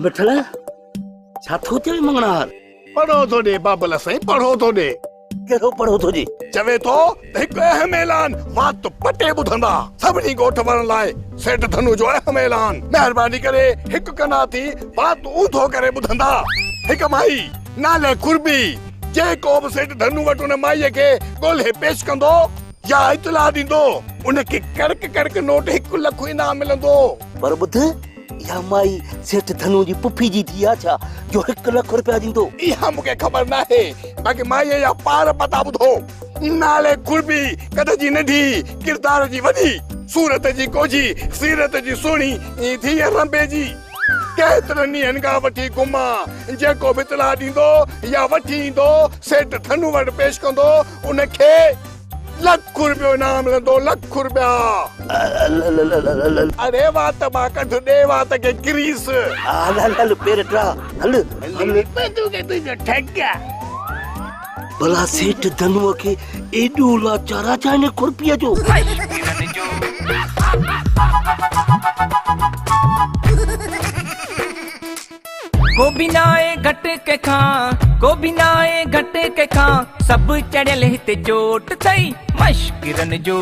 मिठल छा थो चवे मंगणार? पढ़ो तो दे बाबला साईं, पढ़ो तो दे। कहिड़ो पढ़ो थो जी? चवे तो हिकु अहम ऐलान वात पटे ॿुधंदा सभिनी ॻोठ वारनि लाइ सेठ धनु जो अहम ऐलान। महिरबानी करे हिकु कना थी वात ऊंधो करे ॿुधंदा। हिकु माई नाले कुर्बी जेको बि सेठ धनु वटि उन माईअ खे ॻोल्हे पेश कंदो या इतला ॾींदो उनखे कड़क कड़क नोट 1 लख इनाम मिलंदो। पर ॿुध, या माई सेठ धनु जी पुफी जी थी आ छा जो 1 लख रुपया ॾींदो? इहा मूंखे ख़बर नाहे, बाक़ी माईअ जा पार पता ॿुधो। नाले कुर्बी कद जी नंढी किरदार जी वॾी सूरत जी कोजी सीरत जी सुहिणी थी रंबे जी। केतिरनि ॾींहंनि खां वठी घुमा जेको बि इतला ॾींदो या वठी ईंदो सेठ धनु वटि पेश कंदो उनखे लख रुपयो इनाम मिलंदो, लख रुपया। अरे वात मां कढ दे वात के ग्रीस। हल हल पेर ट्रा हल हल। तू के तुझो ठग्गा भला सेठ धनुअ खे एॾो लाचार छा हिन खुरपीअ जो? को भी नाए घट के खां, को भी नाए घट के खां, सब चढ़ियल हिते चोट थई मश्किरन जो,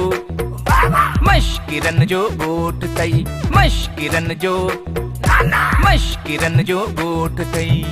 मश्किरन जो ॻोठ थई, मश्किरन जो, मश्किरन जो ॻोठ थई।